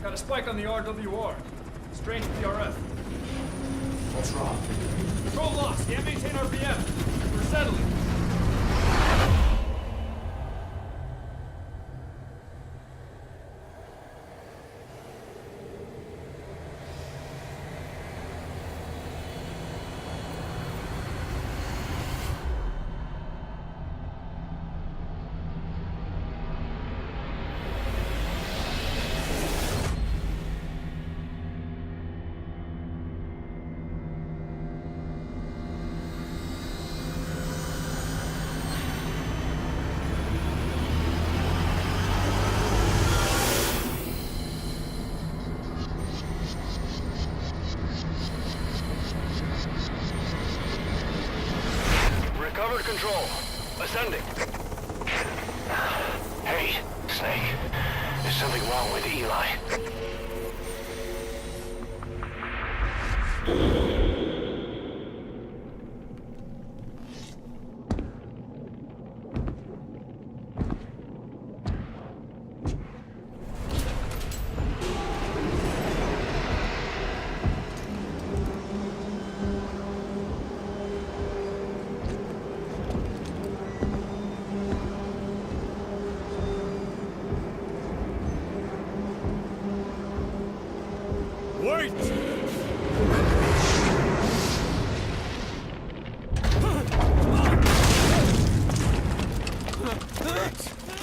Got a spike on the RWR. Strange PRF. What's wrong? Control lost. Can't maintain RPM. We're settling. Recovered control. Ascending. Hey, Snake. There's something wrong with Eli. Wait!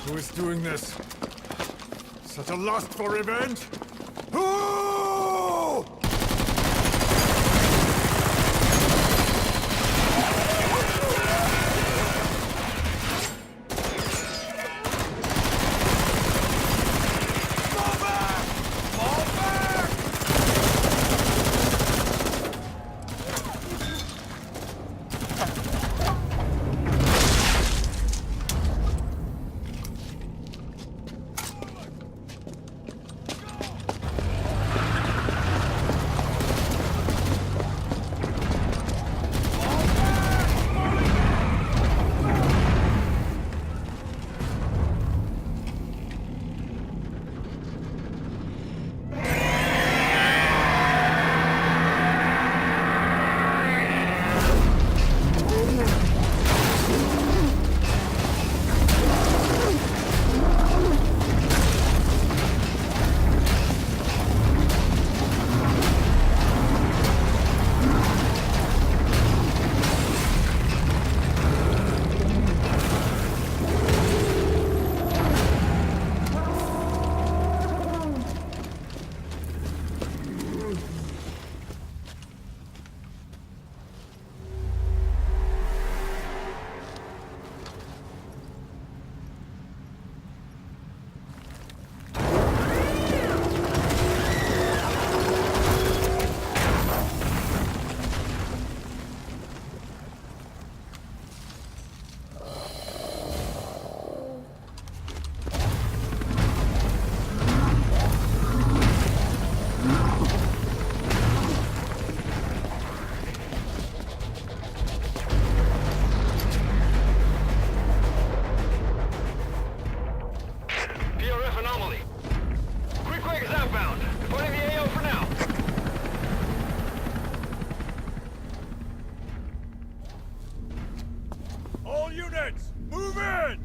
Who is doing this? Such a lust for revenge? Who? Units, move in!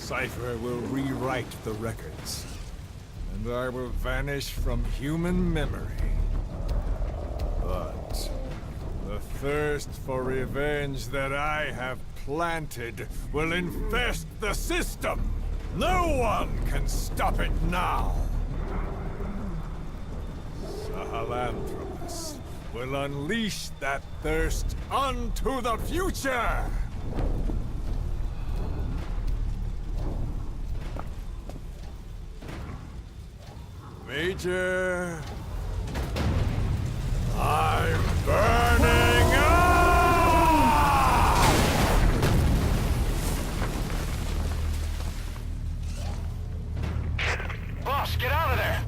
cipher will rewrite the records, and I will vanish from human memory. But the thirst for revenge that I have planted will infest the system. No one can stop it now. Sahelanthropus will unleash that thirst unto the future! Major... I'm burning up! Boss, get out of there!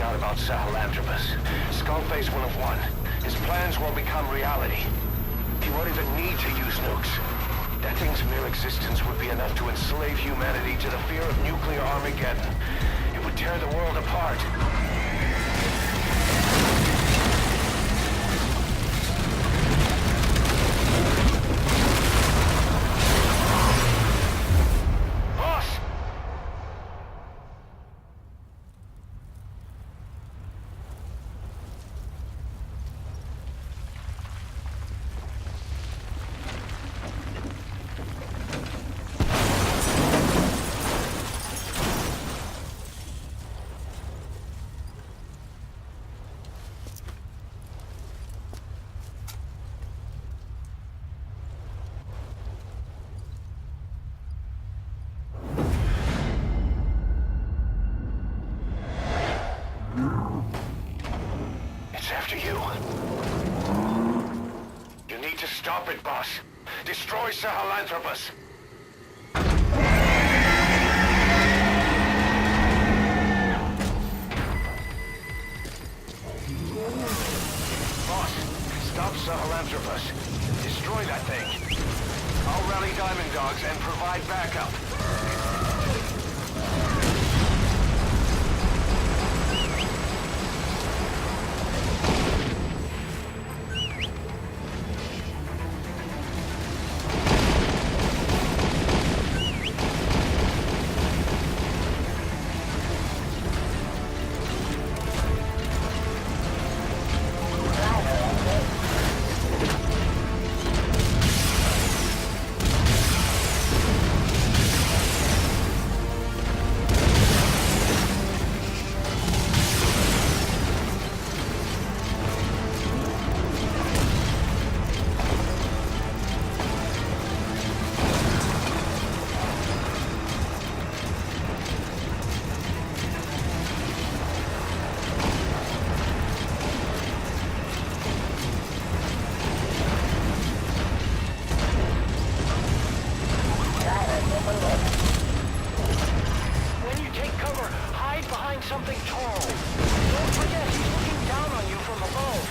Out about Sahelanthropus, Skullface will have won. His plans will become reality. He won't even need to use nukes. That thing's mere existence would be enough to enslave humanity to the fear of nuclear Armageddon. It would tear the world apart. After you. You need to stop it, boss. Destroy Sahelanthropus. Boss, stop Sahelanthropus. Destroy that thing. I'll rally Diamond Dogs and provide backup. Something tall. Don't forget, he's looking down on you from above.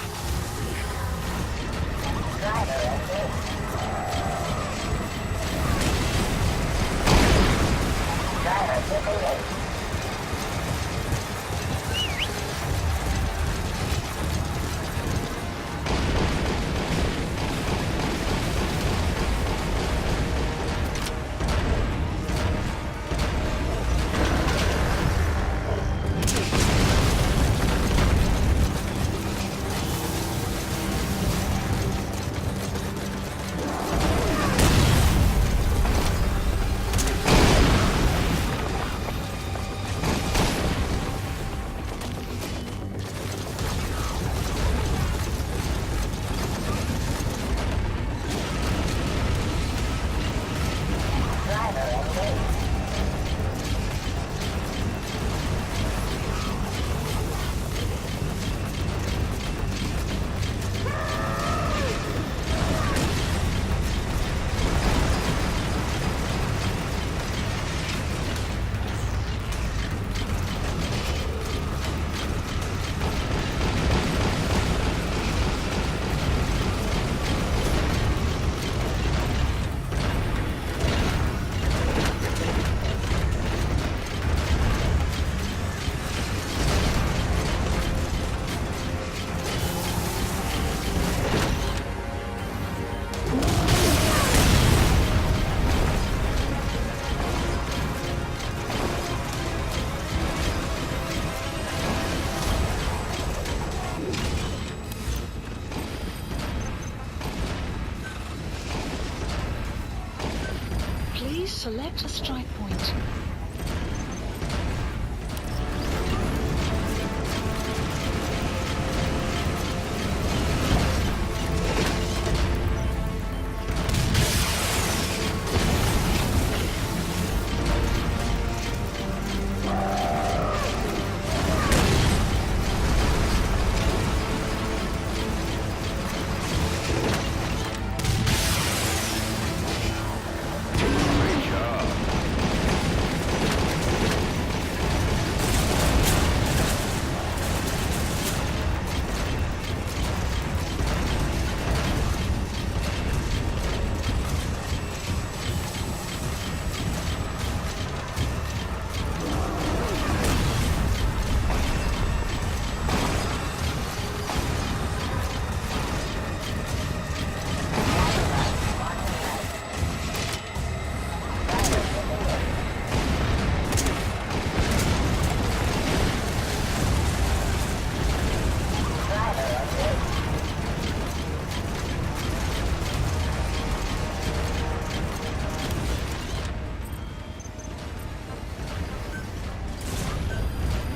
Please select a strike point.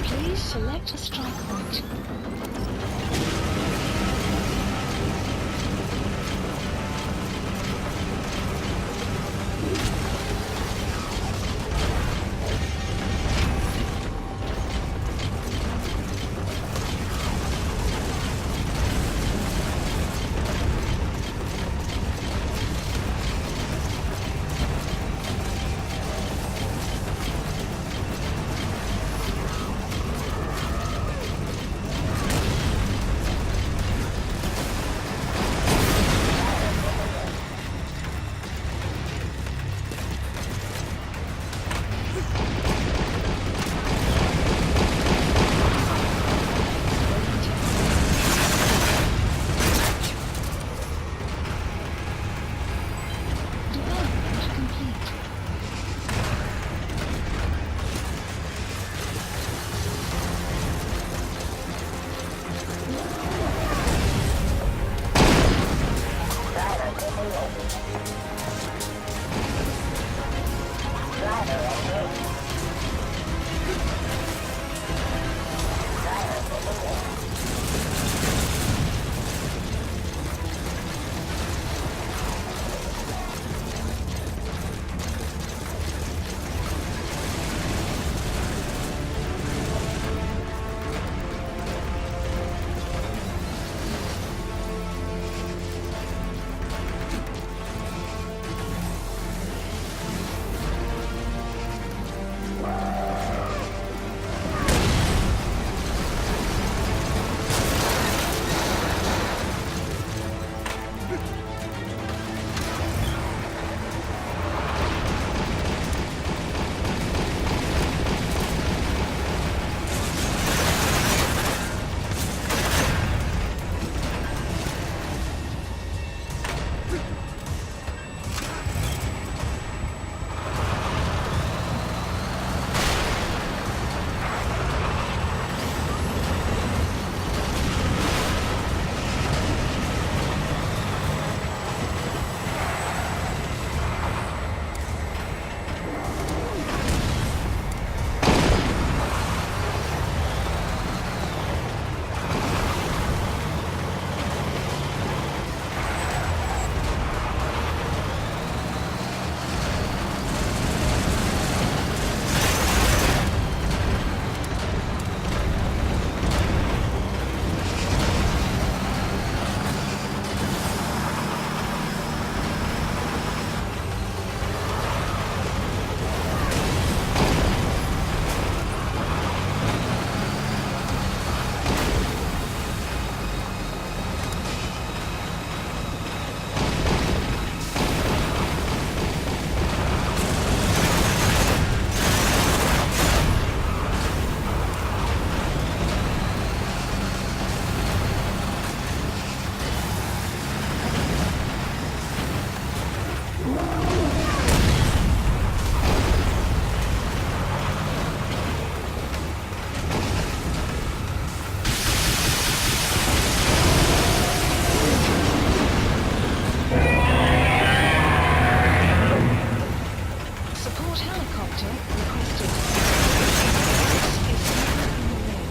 Please select a strike point. Support helicopter requested. Is now in the red.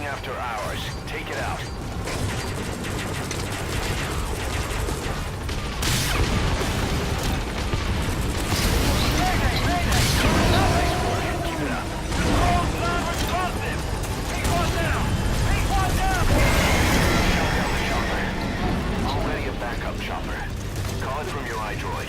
After hours. Take it out. Keep it up. Already a backup chopper. Call it from your iDroid.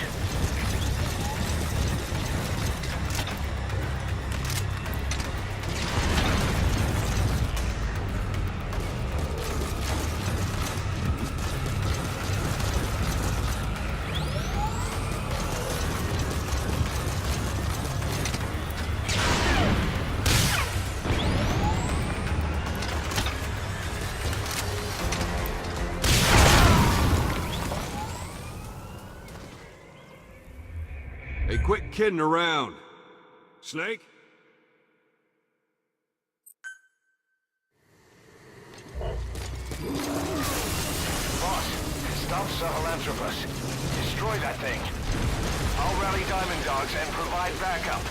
Hey, quit kidding around. Snake? Boss, stop Sahelanthropus. Destroy that thing. I'll rally Diamond Dogs and provide backup.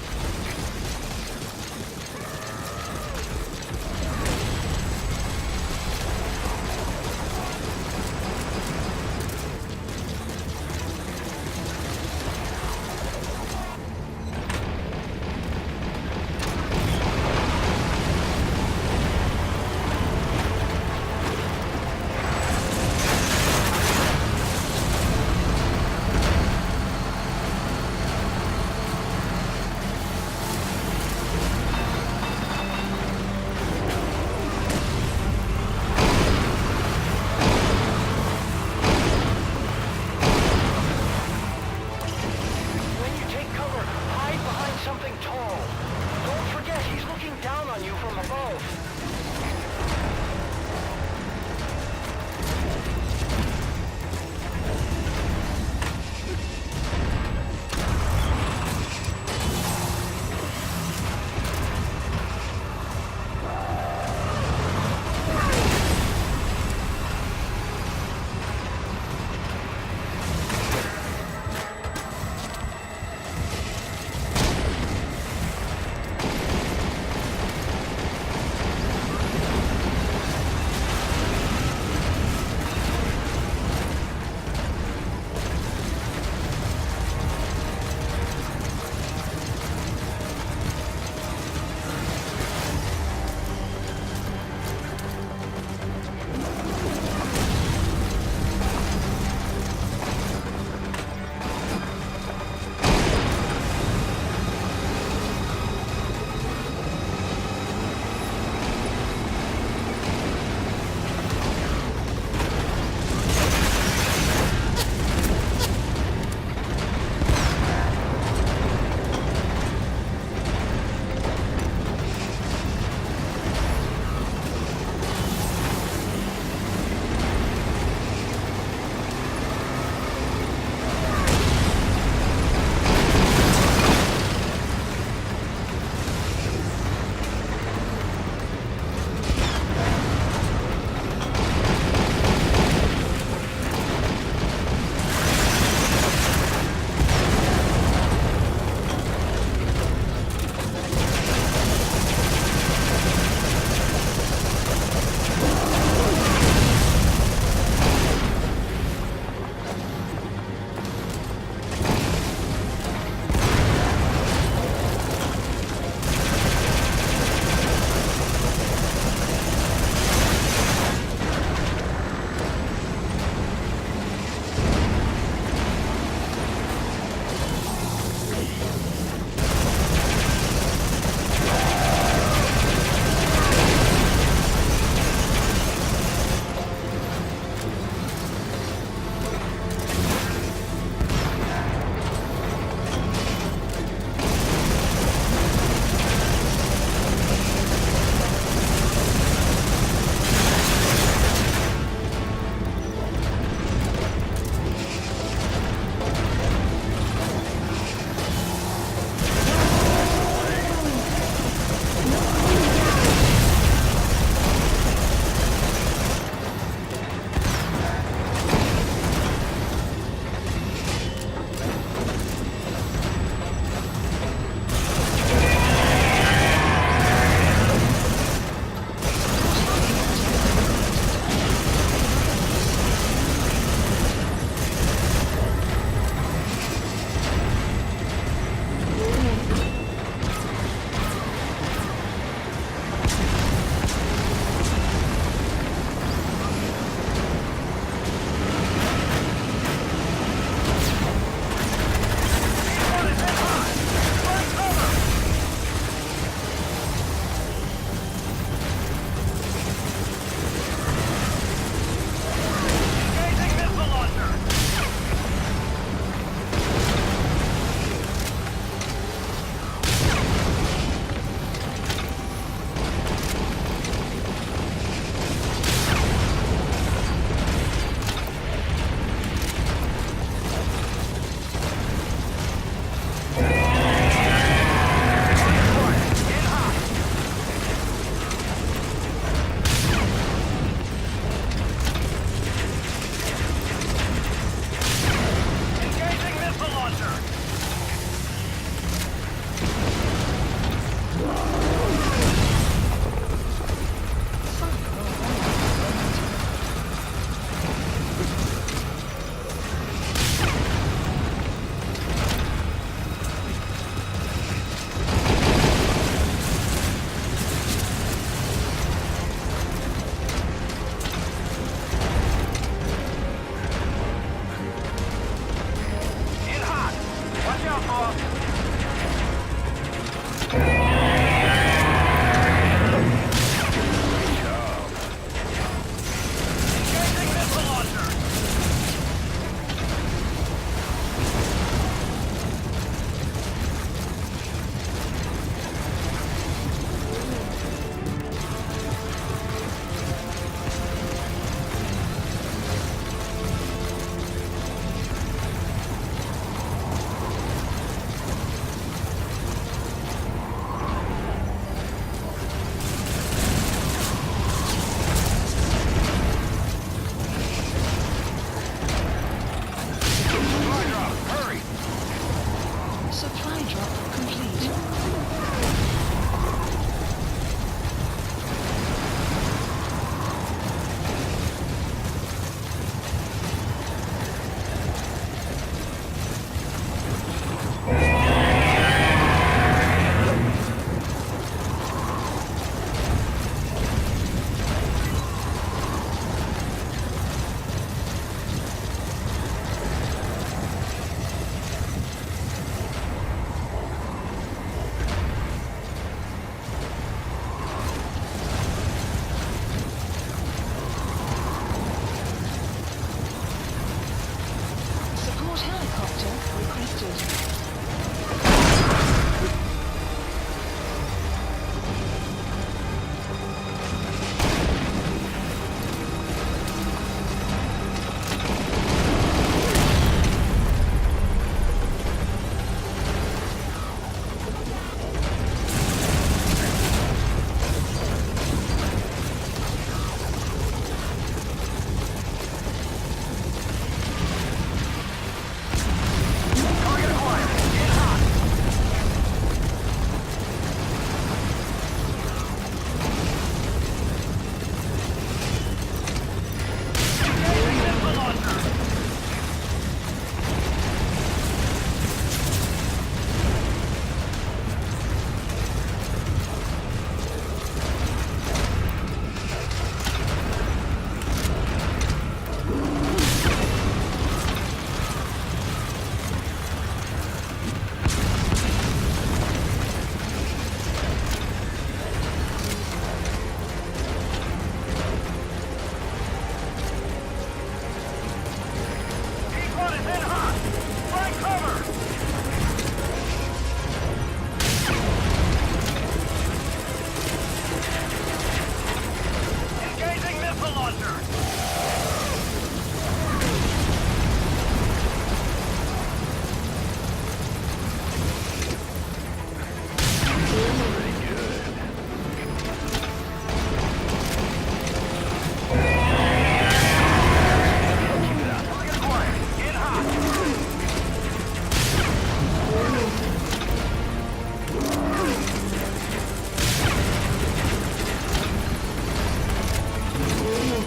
It's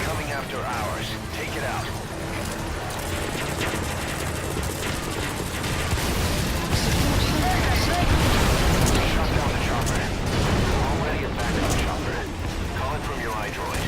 coming after ours. Take it out. Shut down the chopper. Already a backup chopper. Call it from your iDroid.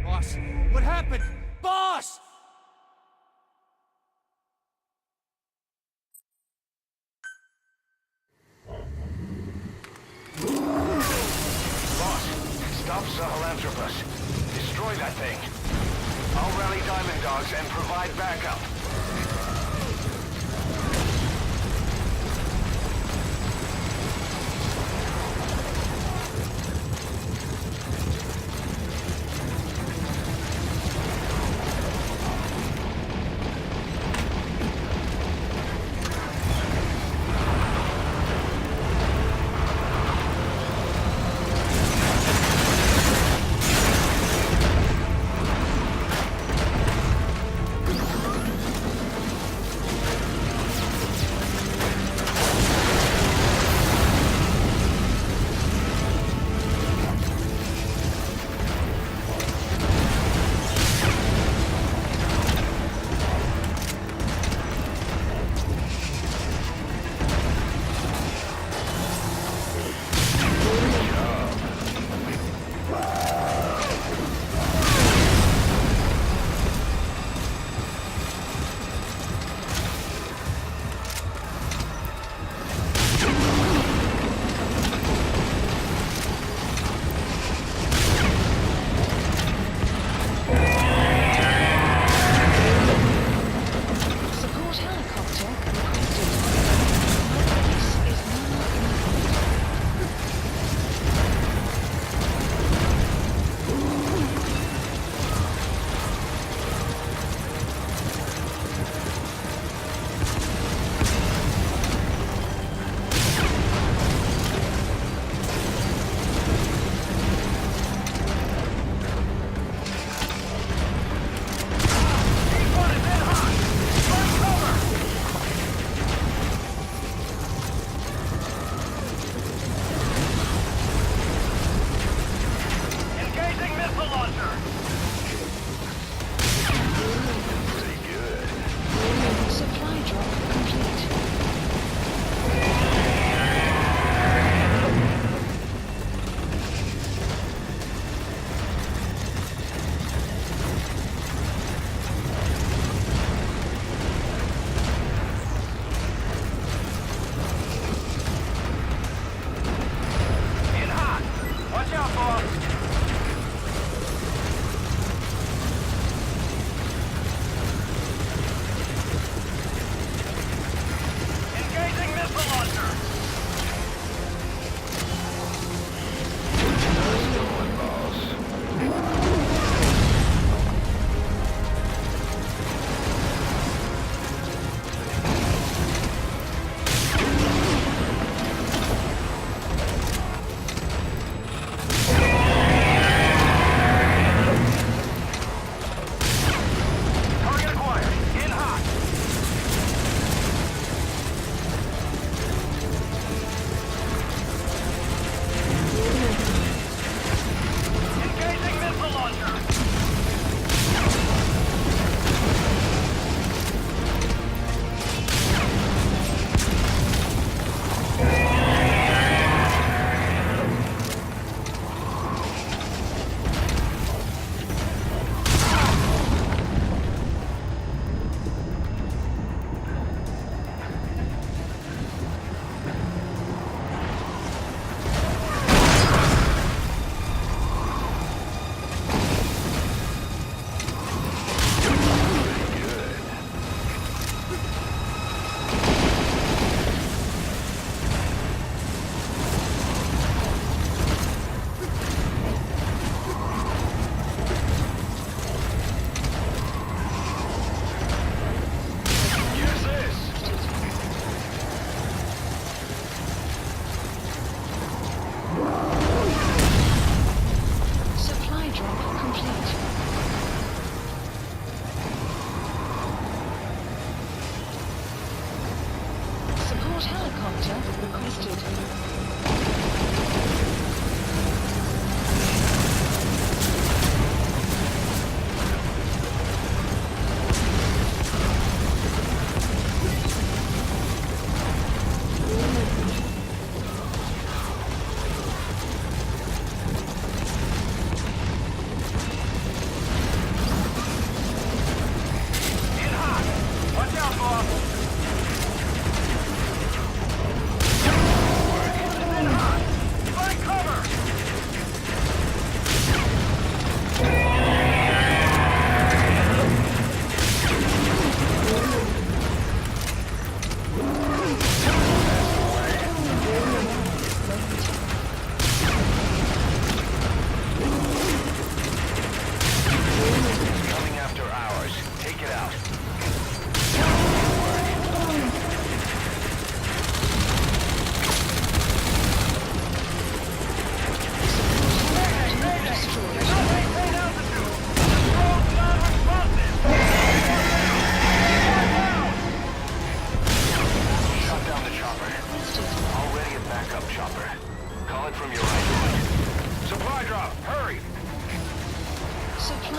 Boss, what happened? Boss! Boss, stop Sahelanthropus. Destroy that thing. I'll rally Diamond Dogs and provide backup.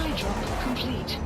Supply drop complete.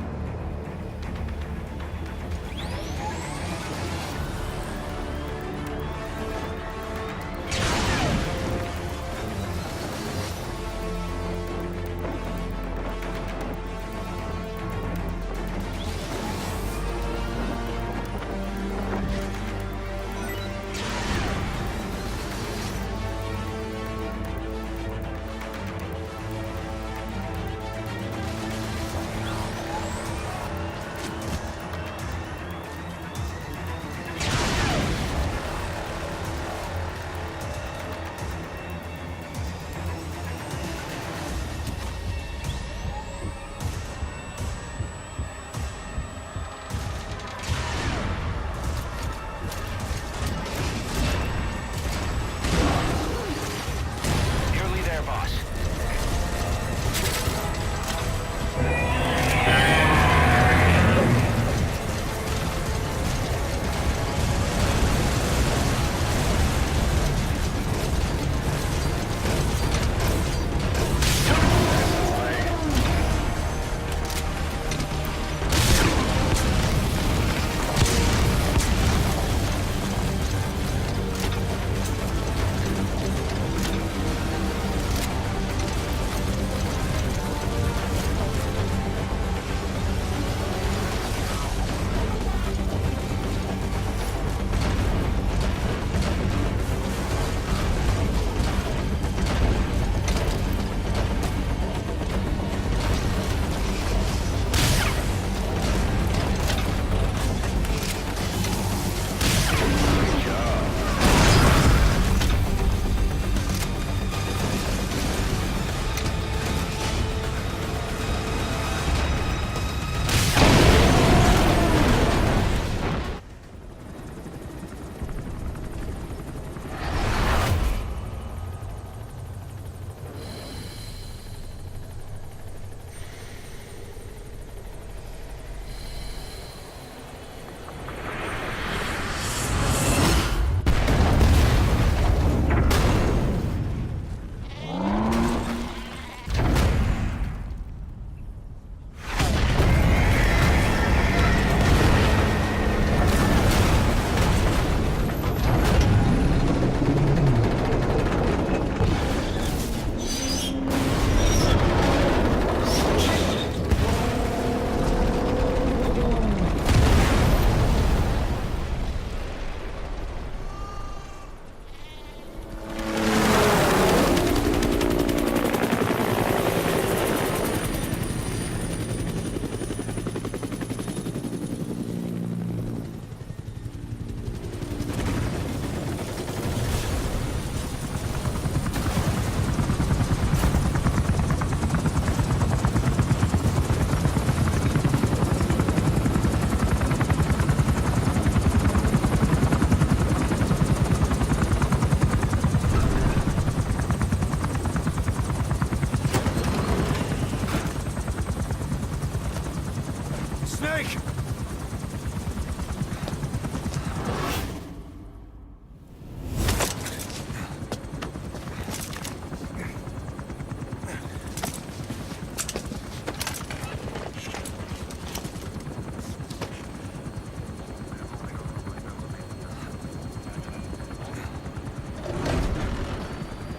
Snake!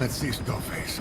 Let's see Skullface.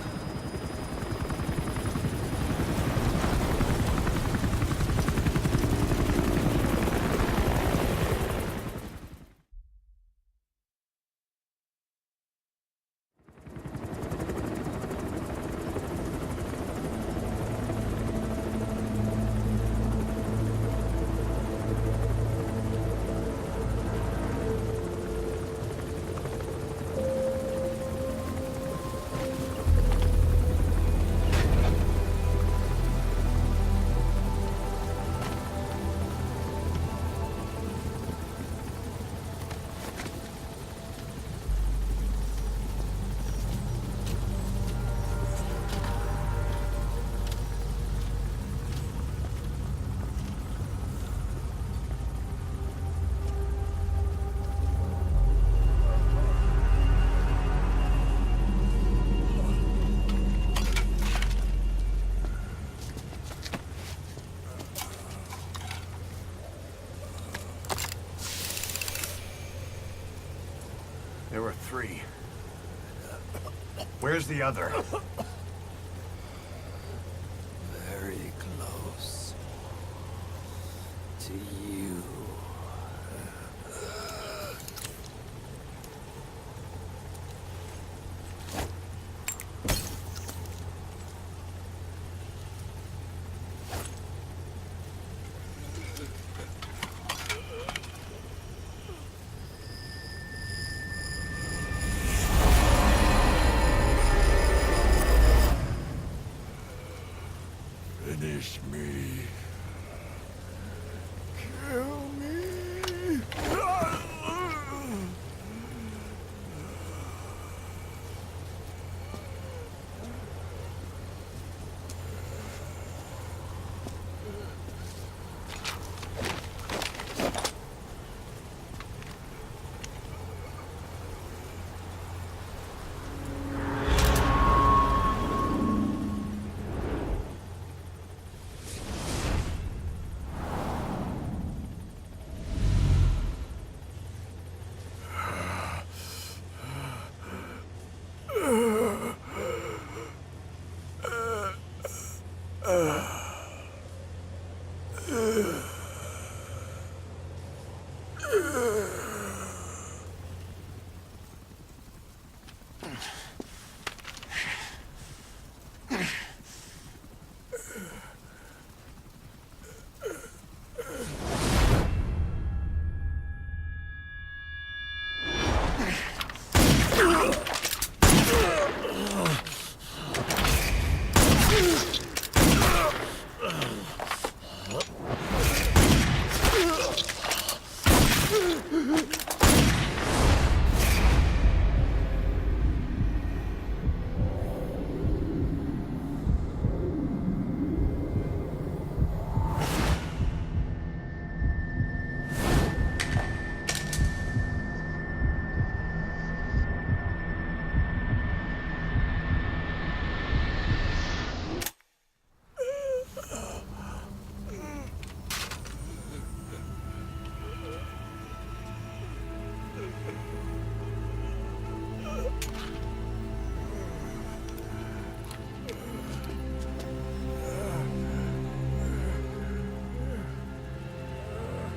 Where's the other? Very close to you. Finish me. Kill me.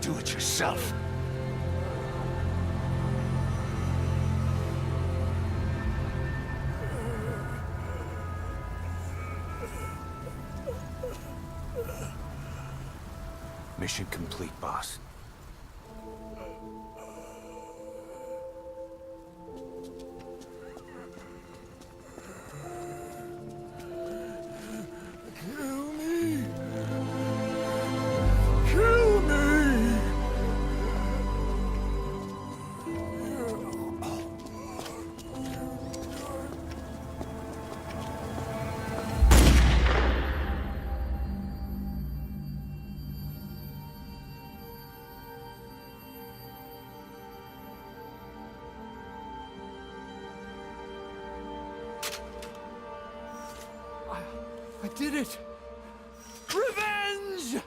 Do it yourself. Mission complete, boss. Kill me. Kill me. I did it! Revenge!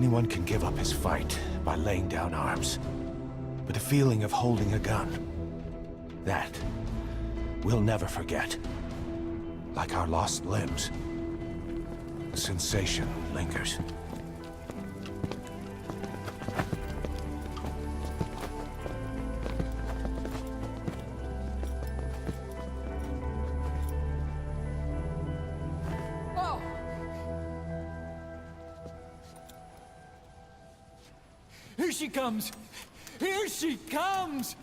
Anyone can give up his fight by laying down arms. But the feeling of holding a gun, that we'll never forget. Like our lost limbs, the sensation lingers. Here she comes! Here she comes!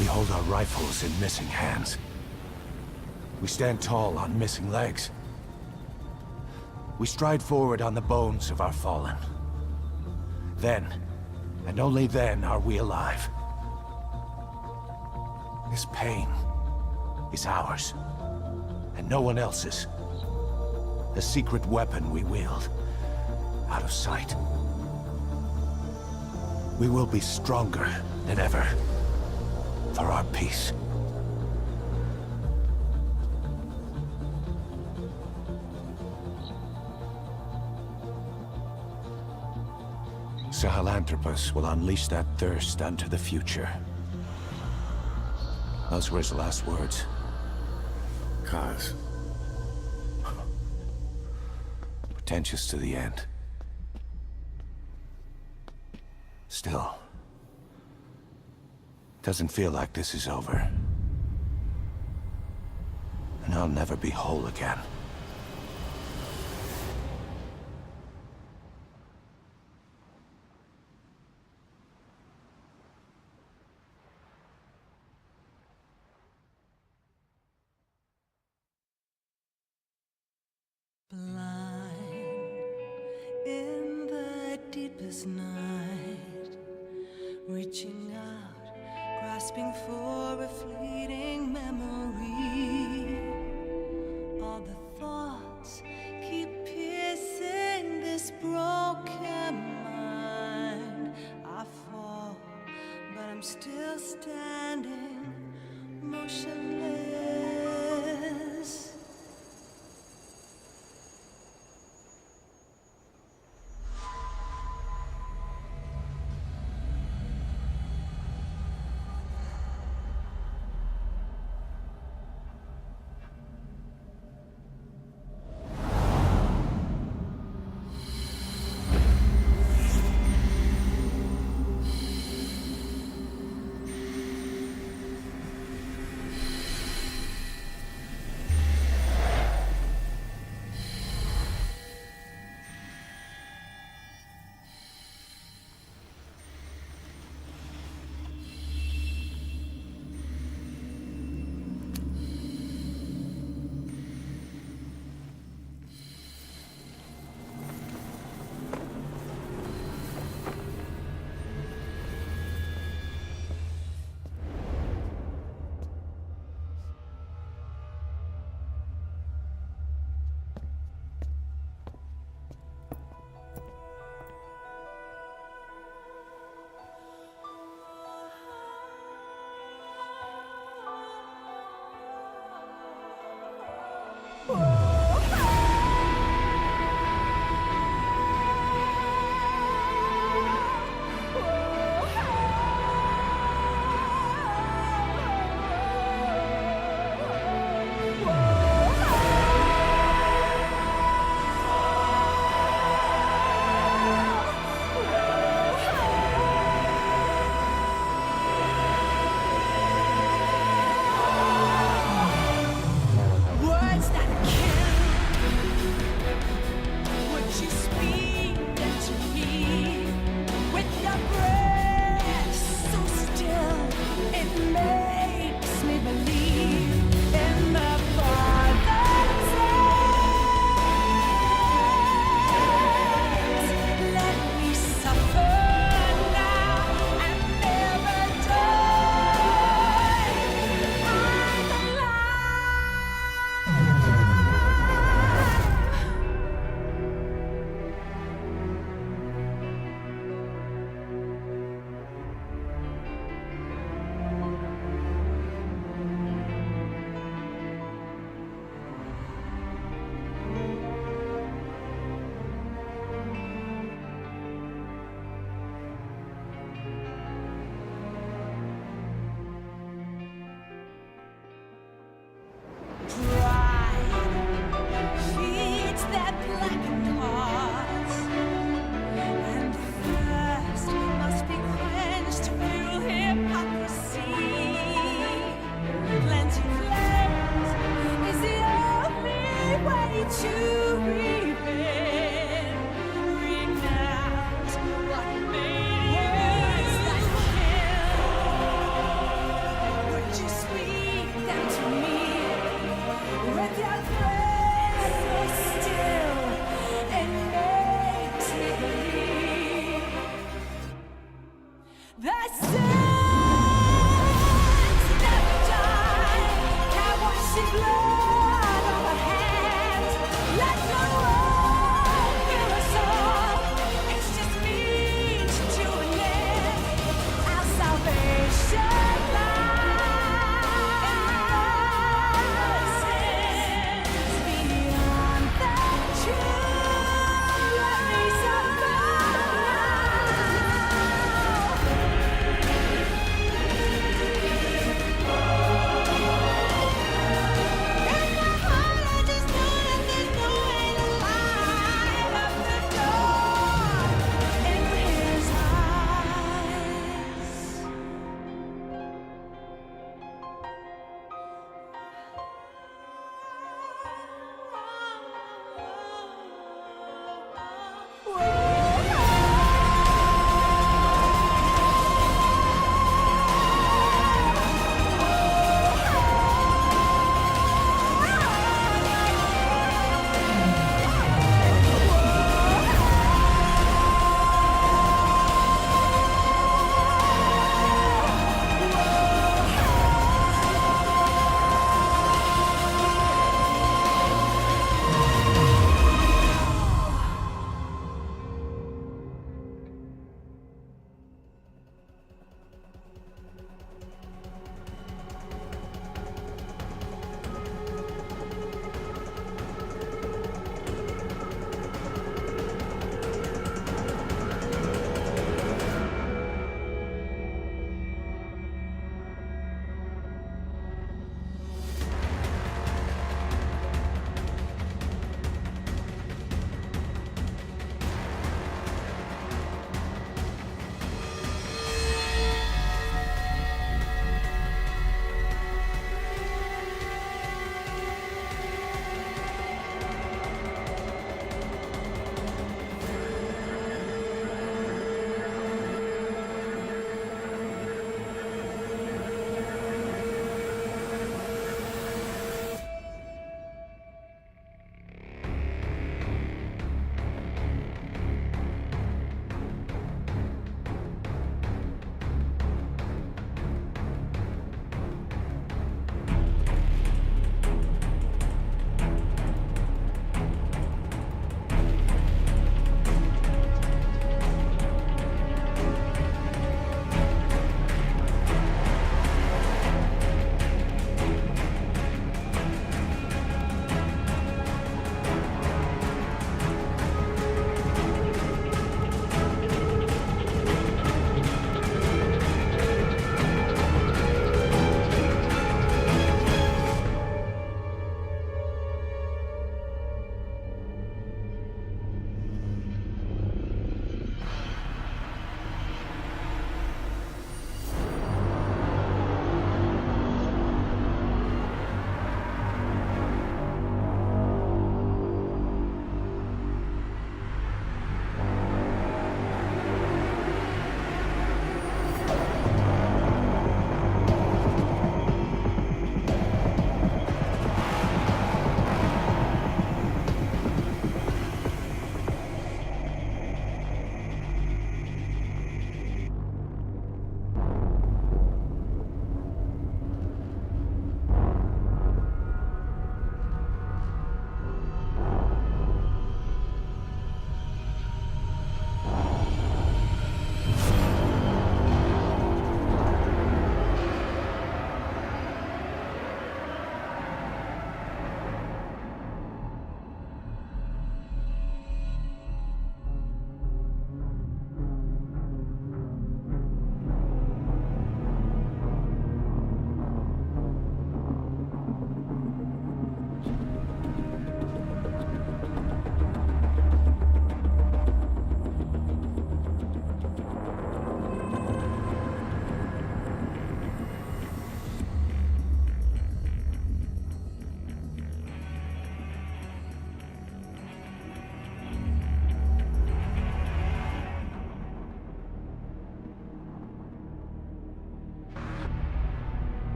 We hold our rifles in missing hands. We stand tall on missing legs. We stride forward on the bones of our fallen. Then, and only then, are we alive. This pain is ours, and no one else's. The secret weapon we wield, out of sight. We will be stronger than ever, for our peace. Sahelanthropus will unleash that thirst unto the future. Those were his last words. Kaz. Pretentious to the end. Still, doesn't feel like this is over. And I'll never be whole again. Blind in the deepest night, reaching out, grasping for a fleeting memory. All the thoughts keep piercing this broken mind. I fall, but I'm still standing, motionless.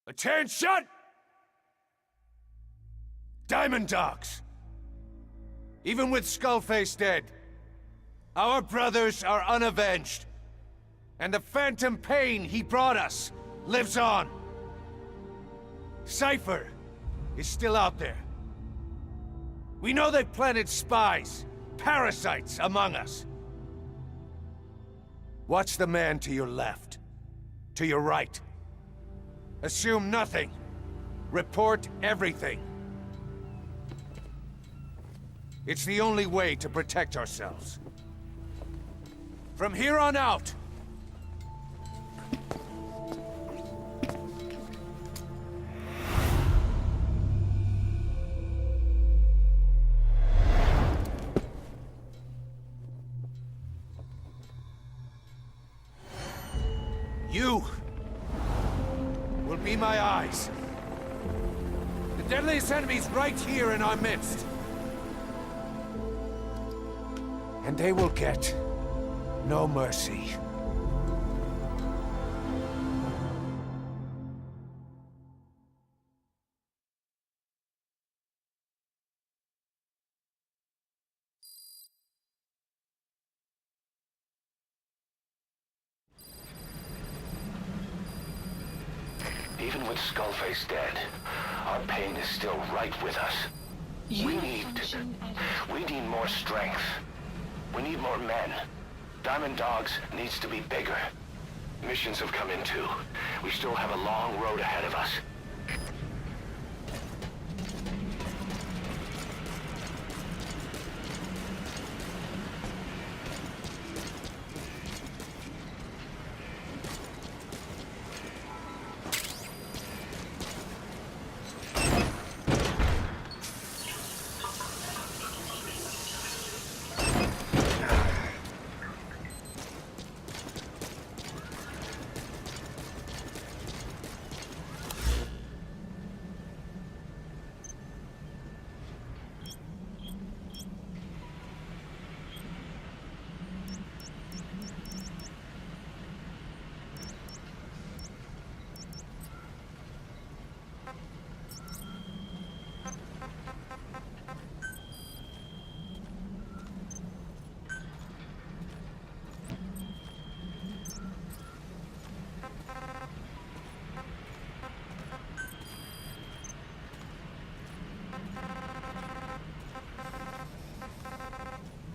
Attention! Diamond Dogs! Even with Skullface dead, our brothers are unavenged. And the phantom pain he brought us lives on. Cypher is still out there. We know they've planted spies, parasites among us. Watch the man to your left, to your right. Assume nothing. Report everything. It's the only way to protect ourselves. From here on out, you will be my eyes. The deadliest enemy's right here in our midst. And they will get no mercy. Even with Skullface dead, our pain is still right with us. We need more strength. We need more men. Diamond Dogs needs to be bigger. Missions have come in too. We still have a long road ahead of us.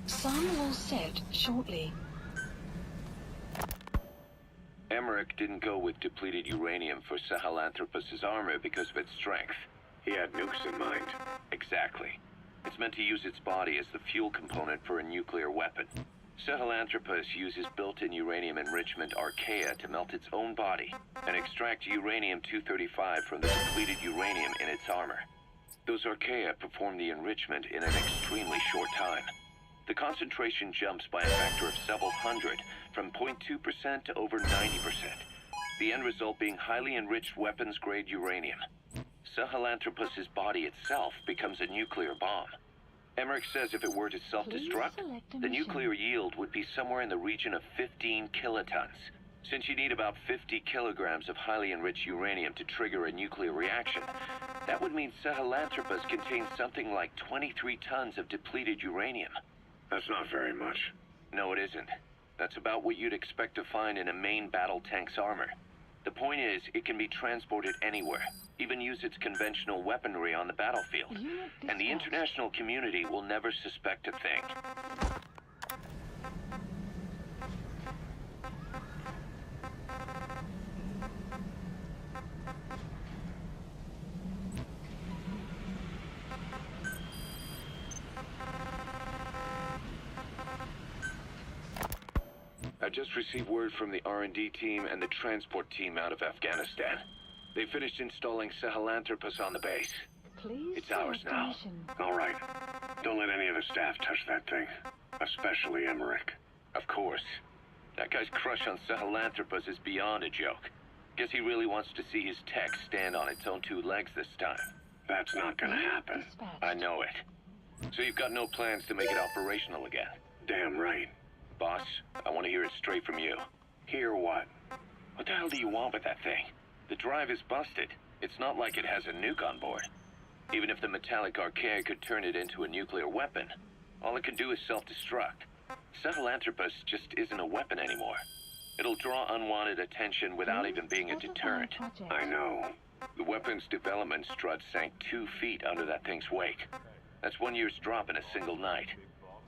Sun will set shortly. Emmerich didn't go with depleted uranium for Sahelanthropus' armor because of its strength. He had nukes in mind. Exactly. It's meant to use its body as the fuel component for a nuclear weapon. Sahelanthropus uses built-in uranium enrichment archaea to melt its own body and extract uranium-235 from the depleted uranium in its armor. Those archaea perform the enrichment in an extremely short time. The concentration jumps by a factor of several hundred, from 0.2% to over 90%. The end result being highly enriched weapons-grade uranium. Sahelanthropus' body itself becomes a nuclear bomb. Emmerich says if it were to self-destruct, the nuclear yield would be somewhere in the region of 15 kilotons. Since you need about 50 kilograms of highly enriched uranium to trigger a nuclear reaction, that would mean Sahelanthropus contains something like 23 tons of depleted uranium. That's not very much. No, it isn't. That's about what you'd expect to find in a main battle tank's armor. The point is, it can be transported anywhere, even use its conventional weaponry on the battlefield. And the international community will never suspect a thing. I just received word from the R&D team and the transport team out of Afghanistan. They finished installing Sahelanthropus on the base. Please It's ours now. All right. Don't let any of the staff touch that thing. Especially Emmerich. Of course. That guy's crush on Sahelanthropus is beyond a joke. Guess he really wants to see his tech stand on its own two legs this time. That's not gonna happen. I know it. So you've got no plans to make it operational again? Damn right. Boss, I want to hear it straight from you. Hear what? What the hell do you want with that thing? The drive is busted. It's not like it has a nuke on board. Even if the metallic archaea could turn it into a nuclear weapon, all it can do is self-destruct. Sahelanthropus just isn't a weapon anymore. It'll draw unwanted attention without even being a deterrent. I know. The weapon's development strut sank 2 feet under that thing's wake. That's 1 year's drop in a single night.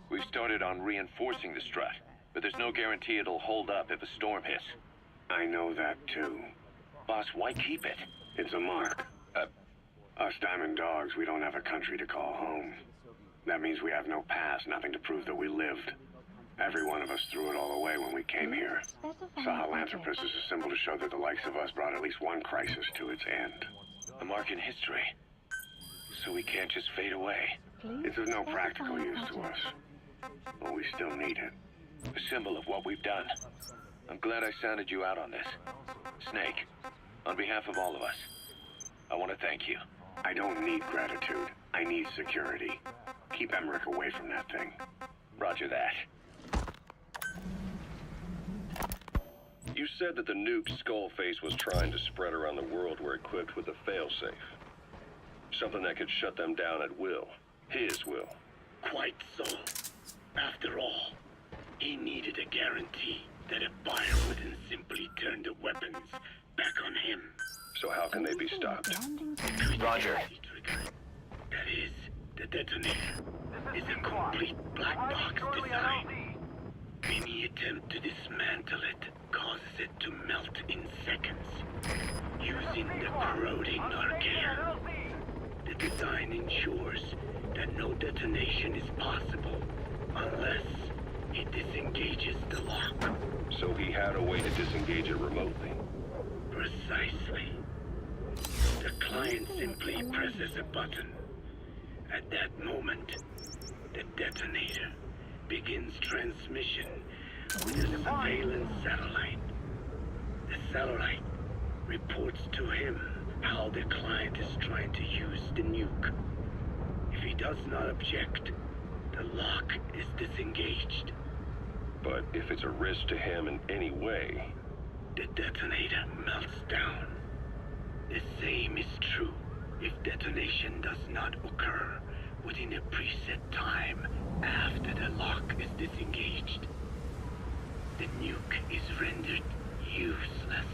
We've started on reinforcing the strut, but there's no guarantee it'll hold up if a storm hits. I know that too. Boss, why keep it? It's a mark. Us diamond dogs, we don't have a country to call home. That means we have no past, nothing to prove that we lived. Every one of us threw it all away when we came here. Sahelanthropus is a symbol to show that the likes of us brought at least one crisis to its end. A mark in history. So we can't just fade away. It's of no practical use to us, but we still need it. A symbol of what we've done. I'm glad I sounded you out on this. Snake, on behalf of all of us, I want to thank you. I don't need gratitude. I need security. Keep Emmerich away from that thing. Roger that. You said that the nuke Skullface was trying to spread around the world were equipped with a failsafe. Something that could shut them down at will. His will. Quite so. After all, he needed a guarantee that a buyer wouldn't simply turn the weapons back on him. So how can they be stopped? Roger. That is, the detonator is a complete black box design. Any attempt to dismantle it causes it to melt in seconds, using the corroding archaea. The design ensures that no detonation is possible unless it disengages the lock. So he had a way to disengage it remotely. Precisely. The client simply presses a button. At that moment, the detonator begins transmission with a surveillance satellite. The satellite reports to him how the client is trying to use the nuke. If he does not object, the lock is disengaged. But if it's a risk to him in any way... The detonator melts down. The same is true if detonation does not occur within a preset time after the lock is disengaged. The nuke is rendered useless.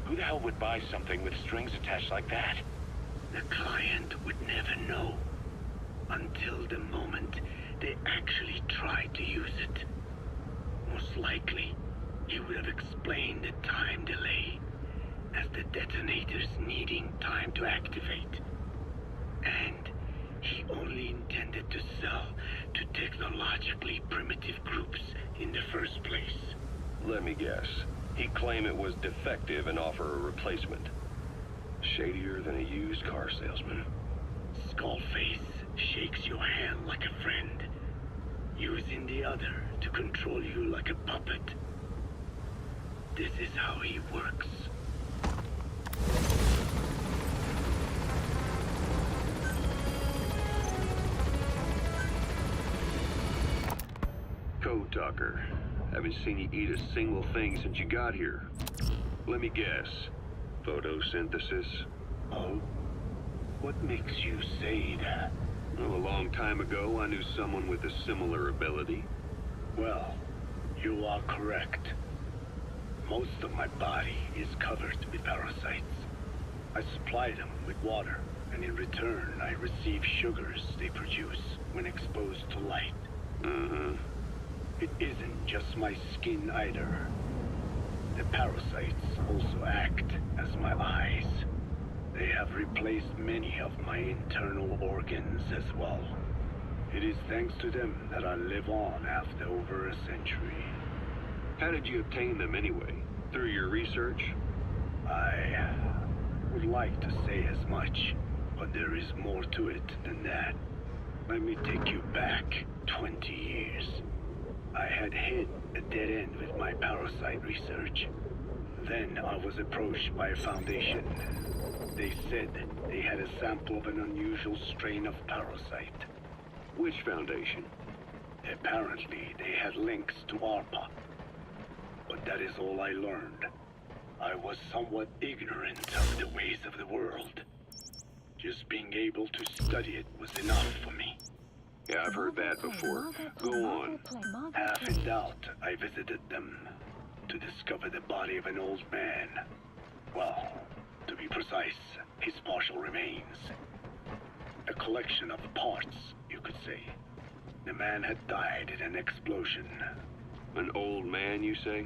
Who the hell would buy something with strings attached like that? The client would never know until the moment they actually tried to use it. Most likely, he would have explained the time delay as the detonators needing time to activate. And he only intended to sell to technologically primitive groups in the first place. Let me guess. He'd claim it was defective and offer a replacement. Shadier than a used car salesman. Skullface shakes your hand like a friend, using the other to control you like a puppet. This is how he works. Code Talker. Haven't seen you eat a single thing since you got here. Let me guess. Photosynthesis? Oh? What makes you say that? Well, a long time ago, I knew someone with a similar ability. Well, you are correct. Most of my body is covered with parasites. I supply them with water, and in return, I receive sugars they produce when exposed to light. It isn't just my skin either. The parasites also act as my eyes. They have replaced many of my internal organs as well. It is thanks to them that I live on after over a century. How did you obtain them anyway? Through your research? I would like to say as much, but there is more to it than that. Let me take you back 20 years. I had hit a dead end with my parasite research. Then I was approached by a foundation. They said they had a sample of an unusual strain of parasite. Which foundation? Apparently, they had links to ARPA. But that is all I learned. I was somewhat ignorant of the ways of the world. Just being able to study it was enough for me. Yeah, I've heard that before. Go on. Half in doubt, I visited them to discover the body of an old man. Well, to be precise, his partial remains. A collection of parts, you could say. The man had died in an explosion. An old man, you say?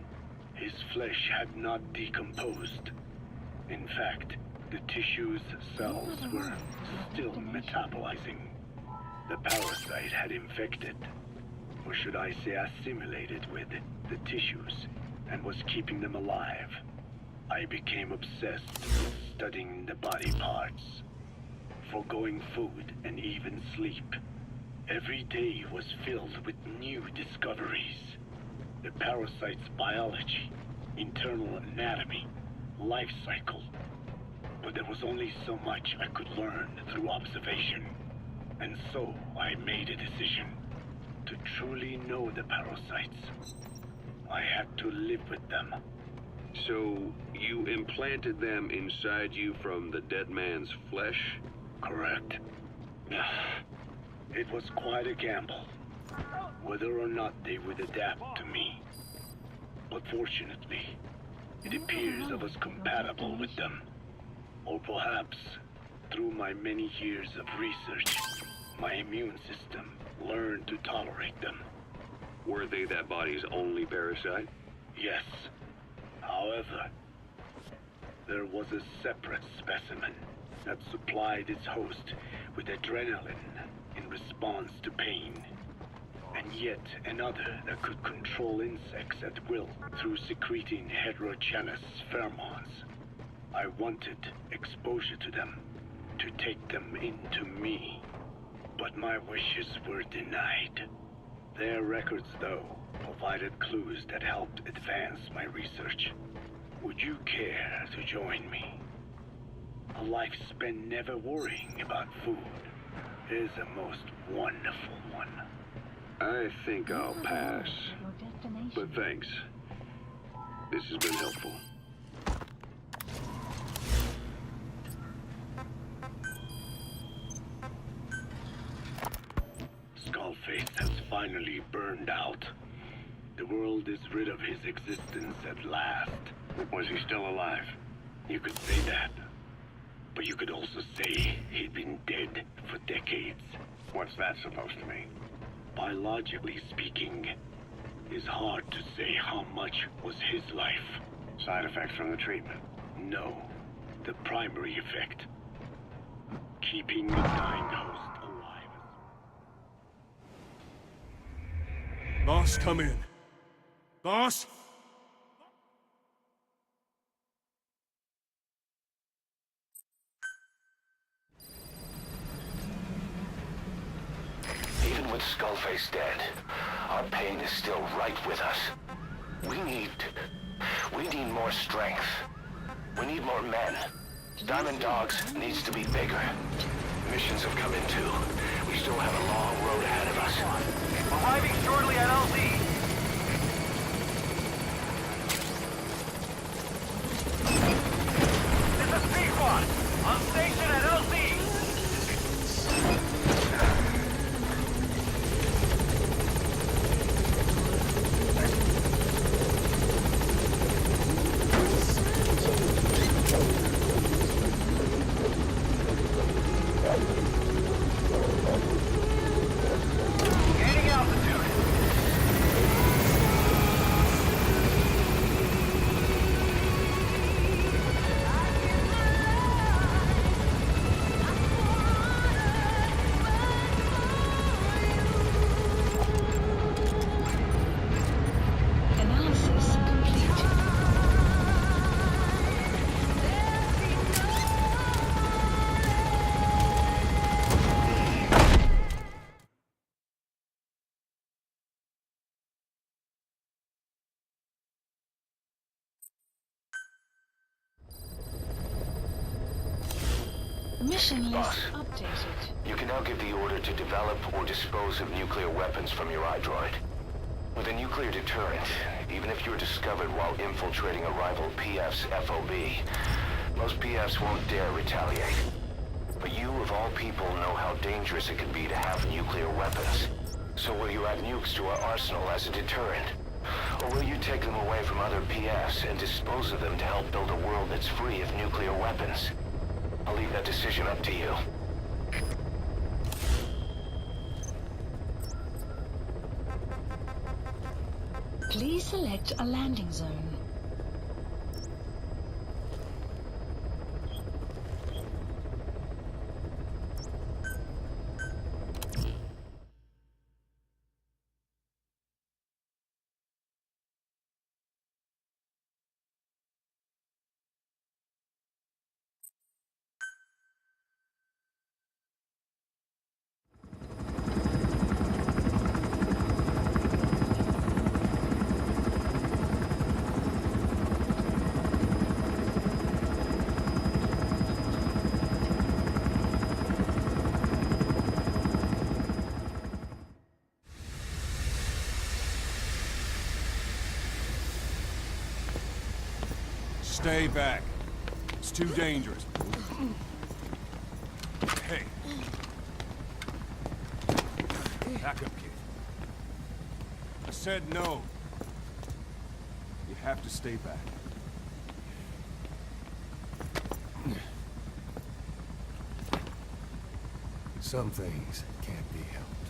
His flesh had not decomposed. In fact, the tissue's cells were still metabolizing. The parasite had infected, or should I say assimilated with, the tissues, and was keeping them alive. I became obsessed with studying the body parts, foregoing food and even sleep. Every day was filled with new discoveries. The parasite's biology, internal anatomy, life cycle. But there was only so much I could learn through observation. And so I made a decision. To truly know the parasites, I had to live with them. So, you implanted them inside you from the dead man's flesh? Correct. It was quite a gamble, whether or not they would adapt to me. But fortunately, it appears I was compatible with them. Or perhaps, through my many years of research, my immune system learned to tolerate them. Were they that body's only parasite? Yes. However, there was a separate specimen that supplied its host with adrenaline in response to pain, and yet another that could control insects at will through secreting heterogeneous pheromones. I wanted exposure to them, to take them into me, but my wishes were denied. Their records, though, provided clues that helped advance my research. Would you care to join me? A life spent never worrying about food is a most wonderful one. I think I'll pass. But thanks. This has been helpful. Skullface has finally burned out. The world is rid of his existence at last. Was he still alive? You could say that. But you could also say he'd been dead for decades. What's that supposed to mean? Biologically speaking, it's hard to say how much was his life. Side effects from the treatment? No. The primary effect. Keeping the dying host alive. Boss, come in. Boss? Even with Skullface dead, our pain is still right with us. We need more strength. We need more men. Diamond Dogs needs to be bigger. Missions have come in too. We still have a long road ahead of us. Arriving shortly at LZ. This is P-Quad. On station at LZ. Gaining altitude. Analysis complete. Mission list updated. You can now give the order to develop or dispose of nuclear weapons from your iDroid. With a nuclear deterrent, Even if you're discovered while infiltrating a rival PF's FOB, most PFs won't dare retaliate. But you, of all people, know how dangerous it can be to have nuclear weapons. So will you add nukes to our arsenal as a deterrent? Or will you take them away from other PFs and dispose of them to help build a world that's free of nuclear weapons? I'll leave that decision up to you. Please select a landing zone. Stay back. It's too dangerous. Hey. Back up, kid. I said no. You have to stay back. Some things can't be helped.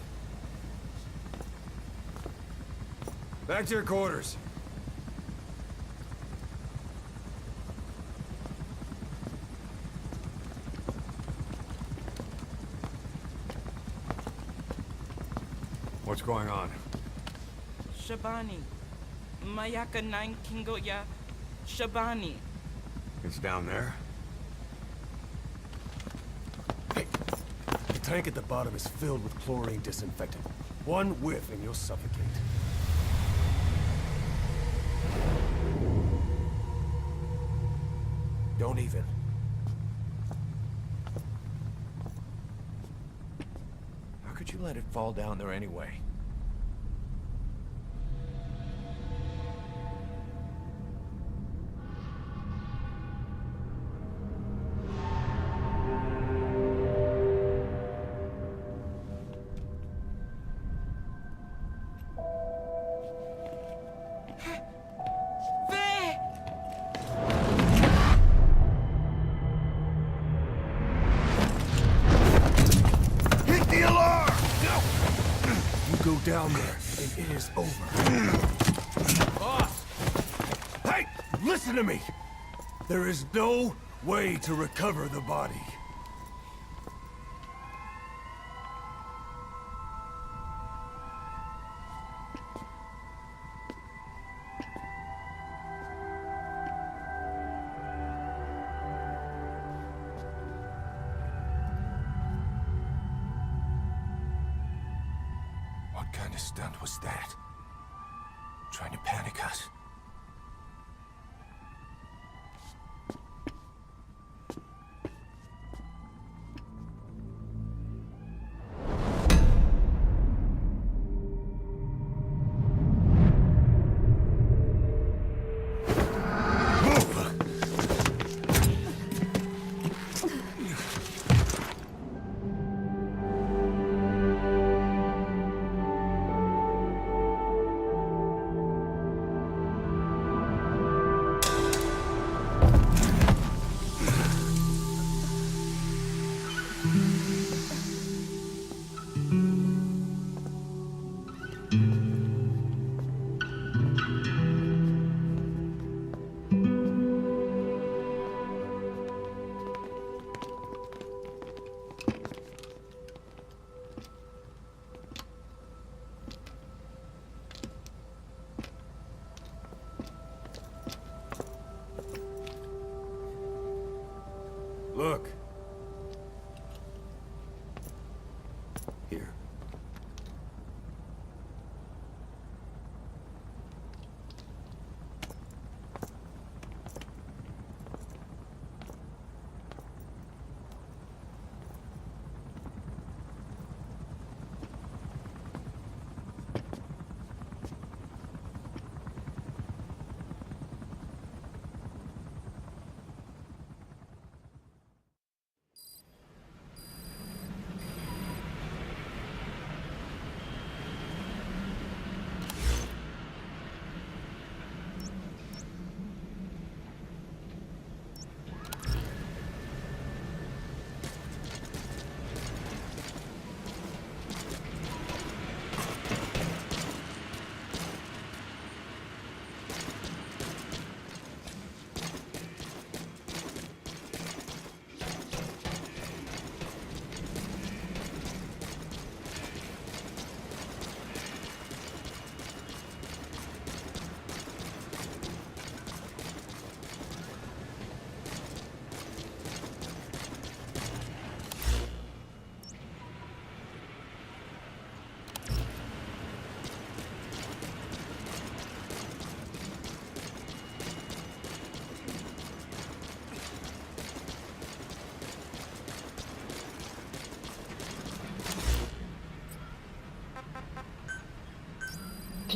Back to your quarters. What's going on? Shabani. Mayaka 9 Kingoya. Shabani. It's down there. Hey, the tank at the bottom is filled with chlorine disinfectant. One whiff and you'll suffocate. Don't even. How could you let it fall down there anyway? Go down there, and it is over. Boss! Hey! Listen to me! There is no way to recover the body. What kind of stunt was that? Trying to panic us? Look. Here.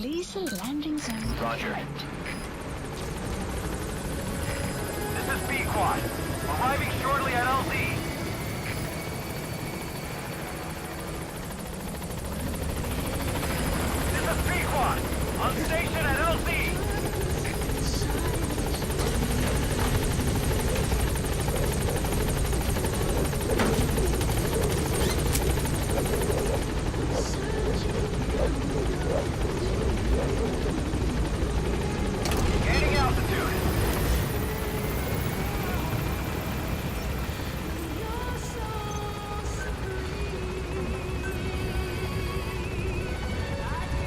Please select landing zone. Roger. Correct. This is B-Quad. Arriving shortly at LZ. This is B-Quad. On station at LZ. Gaining altitude.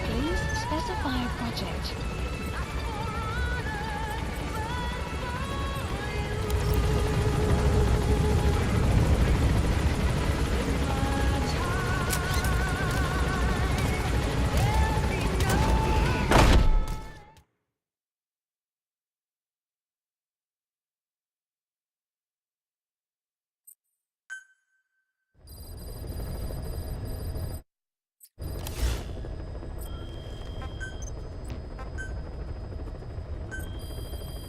Please specify a project.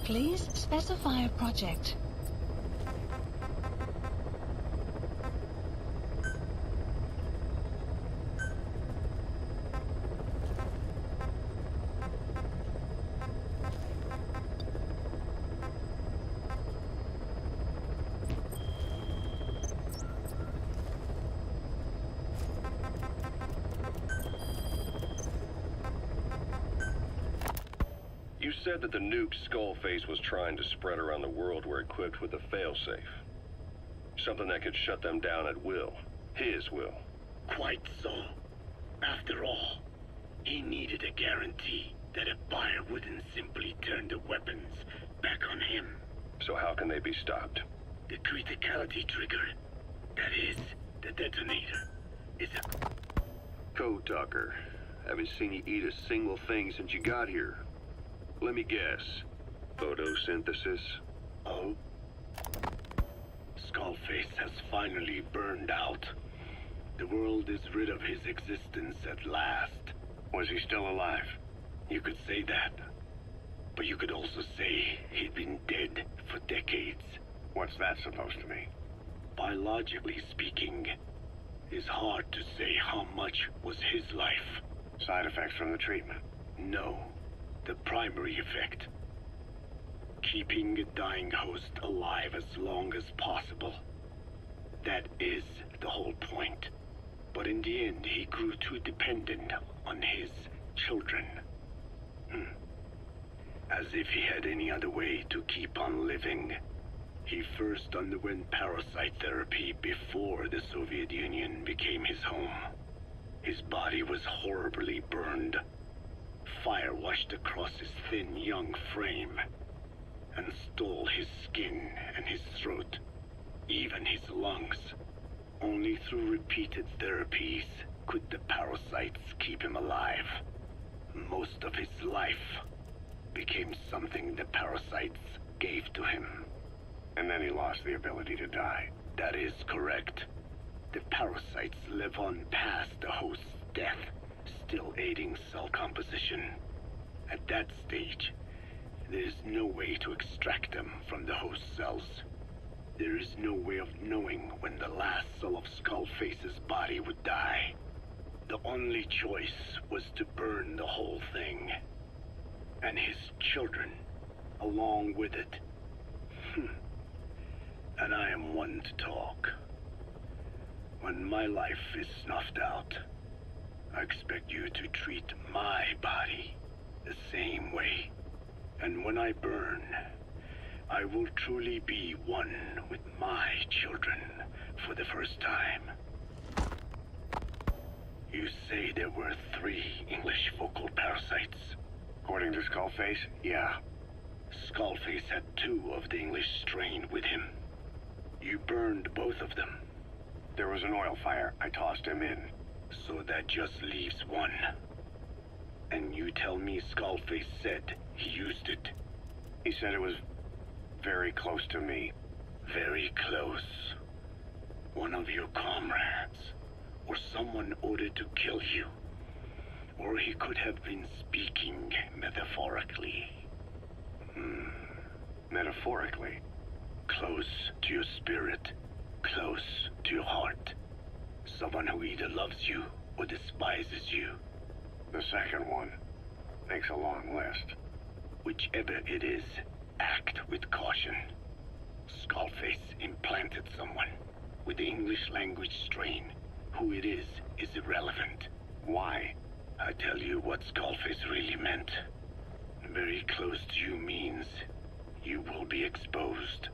Please specify a project. You said that the nuke Skullface was trying to spread around the world were equipped with a failsafe. Something that could shut them down at will. His will. Quite so. After all, he needed a guarantee that a buyer wouldn't simply turn the weapons back on him. So how can they be stopped? The criticality trigger, that is, the detonator, is a... Code Talker. Haven't seen you eat a single thing since you got here. Let me guess. Photosynthesis? Oh? Skullface has finally burned out. The world is rid of his existence at last. Was he still alive? You could say that. But you could also say he'd been dead for decades. What's that supposed to mean? Biologically speaking, it's hard to say how much was his life. Side effects from the treatment? No. The primary effect. Keeping a dying host alive as long as possible. That is the whole point. But in the end, he grew too dependent on his children. As if he had any other way to keep on living. He first underwent parasite therapy before the Soviet Union became his home. His body was horribly burned. Fire washed across his thin young frame and stole his skin and his throat, even his lungs. Only through repeated therapies could the parasites keep him alive. Most of his life became something the parasites gave to him. And then he lost the ability to die. That is correct. The parasites live on past the host's death, still aiding cell composition. At that stage, there is no way to extract them from the host cells. There is no way of knowing when the last cell of Skullface's body would die. The only choice was to burn the whole thing. And his children, along with it. And I am one to talk. When my life is snuffed out, I expect you to treat my body the same way. And when I burn, I will truly be one with my children for the first time. You say there were 3 English focal parasites. According to Skullface, yeah. Skullface had 2 of the English strain with him. You burned both of them. There was an oil fire. I tossed him in. So that just leaves 1. And you tell me Skullface said he used it. He said it was very close to me. Very close. One of your comrades, or someone ordered to kill you. Or he could have been speaking metaphorically. Metaphorically. Close to your spirit, close to your heart. Someone who either loves you or despises you. The second one makes a long list. Whichever it is, act with caution. Skullface implanted someone with the English language strain. Who it is irrelevant. Why? I tell you what Skullface really meant. Very close to you means you will be exposed.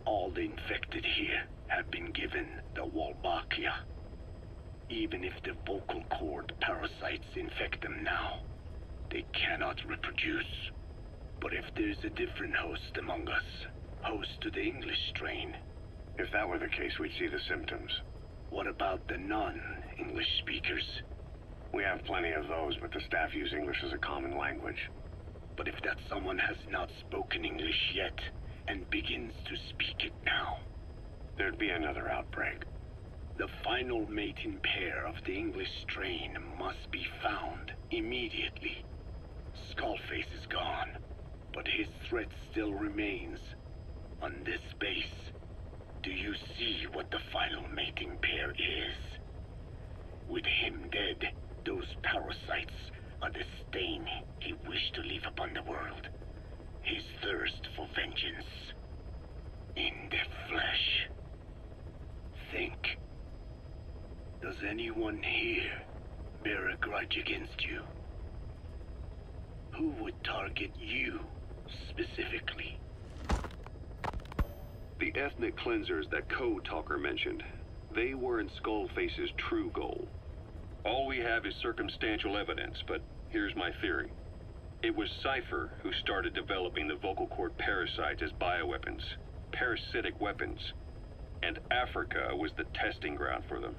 All the infected here have been given the Wolbachia. Even if the vocal cord parasites infect them now, they cannot reproduce. But if there's a different host among us, host to the English strain. If that were the case, we'd see the symptoms. What about the non-English speakers? We have plenty of those, but the staff use English as a common language. But if that someone has not spoken English yet, and begins to speak it now, there'd be another outbreak. The final mating pair of the English strain must be found immediately. Skullface is gone, but his threat still remains. On this base, do you see what the final mating pair is? With him dead, those parasites are the stain he wished to leave upon the world. His thirst for vengeance. In the flesh. Think. Does anyone here bear a grudge against you? Who would target you, specifically? The ethnic cleansers that Code Talker mentioned, they weren't Skullface's true goal. All we have is circumstantial evidence, but here's my theory. It was Cypher who started developing the vocal cord parasites as bioweapons, parasitic weapons, and Africa was the testing ground for them.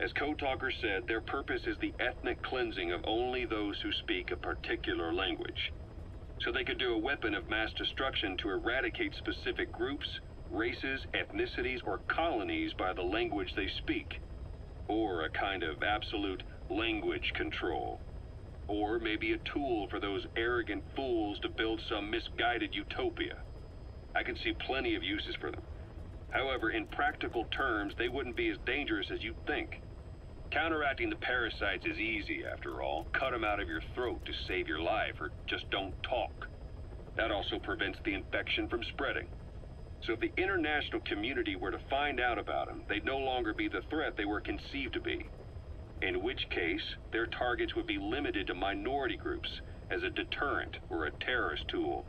As Code Talker said, their purpose is the ethnic cleansing of only those who speak a particular language. So they could do a weapon of mass destruction to eradicate specific groups, races, ethnicities, or colonies by the language they speak. Or a kind of absolute language control. Or maybe a tool for those arrogant fools to build some misguided utopia. I can see plenty of uses for them. However, in practical terms, they wouldn't be as dangerous as you'd think. Counteracting the parasites is easy, after all. Cut them out of your throat to save your life, or just don't talk. That also prevents the infection from spreading. So if the international community were to find out about them, they'd no longer be the threat they were conceived to be. In which case, their targets would be limited to minority groups as a deterrent or a terrorist tool.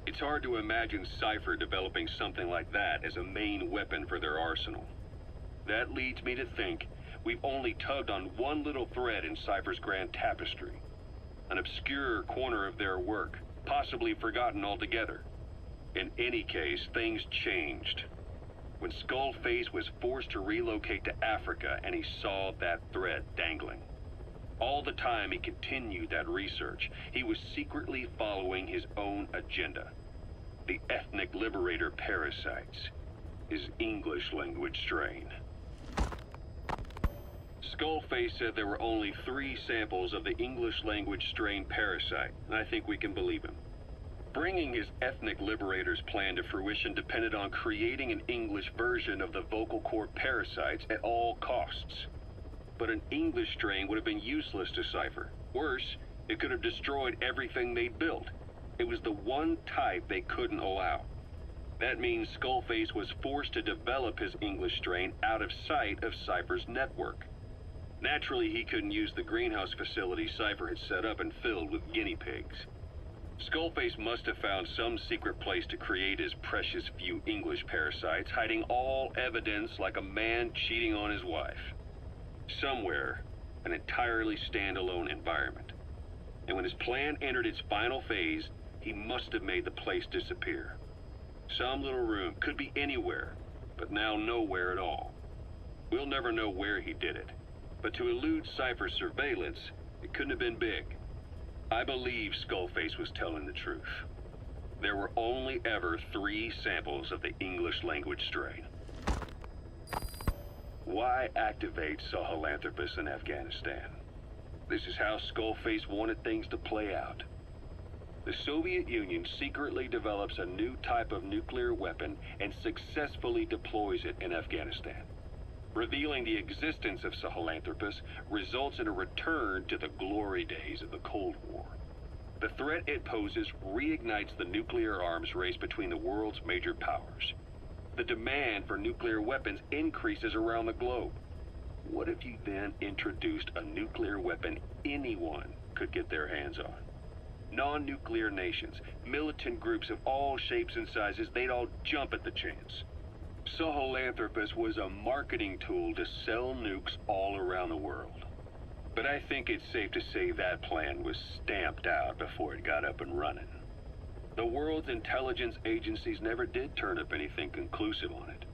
It's hard to imagine Cypher developing something like that as a main weapon for their arsenal. That leads me to think we've only tugged on one little thread in Cypher's grand tapestry. An obscure corner of their work, possibly forgotten altogether. In any case, things changed. When Skullface was forced to relocate to Africa and he saw that thread dangling. All the time he continued that research, he was secretly following his own agenda. The ethnic liberator parasites. His English language strain. Skullface said there were only 3 samples of the English language strain parasite, and I think we can believe him. Bringing his ethnic liberator's plan to fruition depended on creating an English version of the vocal cord parasites at all costs. But an English strain would have been useless to Cypher. Worse, it could have destroyed everything they'd built. It was the one type they couldn't allow. That means Skullface was forced to develop his English strain out of sight of Cypher's network. Naturally, he couldn't use the greenhouse facility Cypher had set up and filled with guinea pigs. Skullface must have found some secret place to create his precious few English parasites, hiding all evidence like a man cheating on his wife. Somewhere, an entirely standalone environment. And when his plan entered its final phase, he must have made the place disappear. Some little room, could be anywhere, but now nowhere at all. We'll never know where he did it, but to elude Cypher's surveillance, it couldn't have been big. I believe Skullface was telling the truth. There were only ever 3 samples of the English language strain. Why activate Sahelanthropus in Afghanistan? This is how Skullface wanted things to play out. The Soviet Union secretly develops a new type of nuclear weapon and successfully deploys it in Afghanistan. Revealing the existence of Sahelanthropus results in a return to the glory days of the Cold War. The threat it poses reignites the nuclear arms race between the world's major powers. The demand for nuclear weapons increases around the globe. What if you then introduced a nuclear weapon anyone could get their hands on? Non-nuclear nations, militant groups of all shapes and sizes, they'd all jump at the chance. Sahelanthropus was a marketing tool to sell nukes all around the world. But I think it's safe to say that plan was stamped out before it got up and running. The world's intelligence agencies never did turn up anything conclusive on it.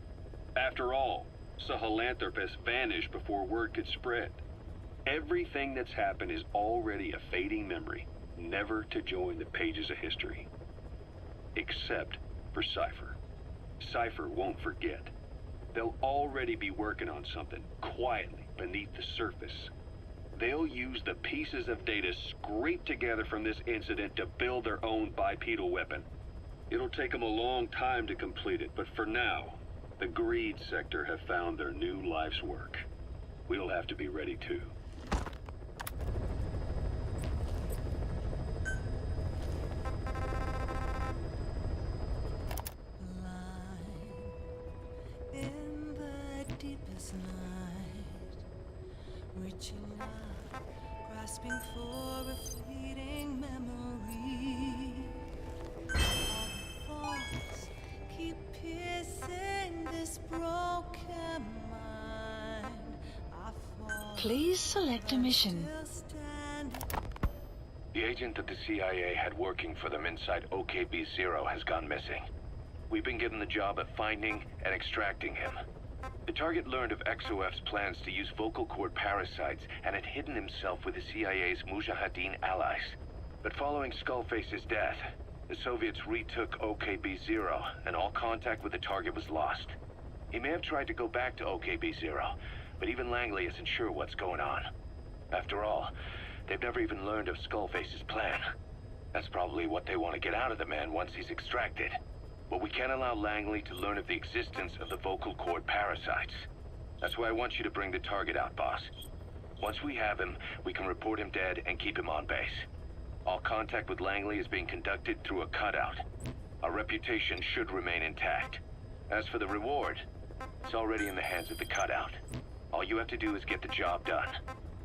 After all, Sahelanthropus vanished before word could spread. Everything that's happened is already a fading memory, never to join the pages of history. Except for Cypher. Cypher won't forget. They'll already be working on something, quietly, beneath the surface. They'll use the pieces of data scraped together from this incident to build their own bipedal weapon. It'll take them a long time to complete it, but for now, the greed sector have found their new life's work. We'll have to be ready too. In the deepest night, reaching out, grasping for a fleeting memory. All thoughts keep piercing this broken mind. I fall. Please select a mission. Still standing. The agent that the CIA had working for them inside OKB-0 has gone missing. We've been given the job of finding and extracting him. The target learned of XOF's plans to use vocal cord parasites and had hidden himself with the CIA's Mujahideen allies. But following Skullface's death, the Soviets retook OKB-0 and all contact with the target was lost. He may have tried to go back to OKB-0, but even Langley isn't sure what's going on. After all, they've never even learned of Skullface's plan. That's probably what they want to get out of the man once he's extracted. But we can't allow Langley to learn of the existence of the vocal cord parasites. That's why I want you to bring the target out, boss. Once we have him, we can report him dead and keep him on base. All contact with Langley is being conducted through a cutout. Our reputation should remain intact. As for the reward, it's already in the hands of the cutout. All you have to do is get the job done.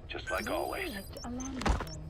Just like always. Select a landing zone.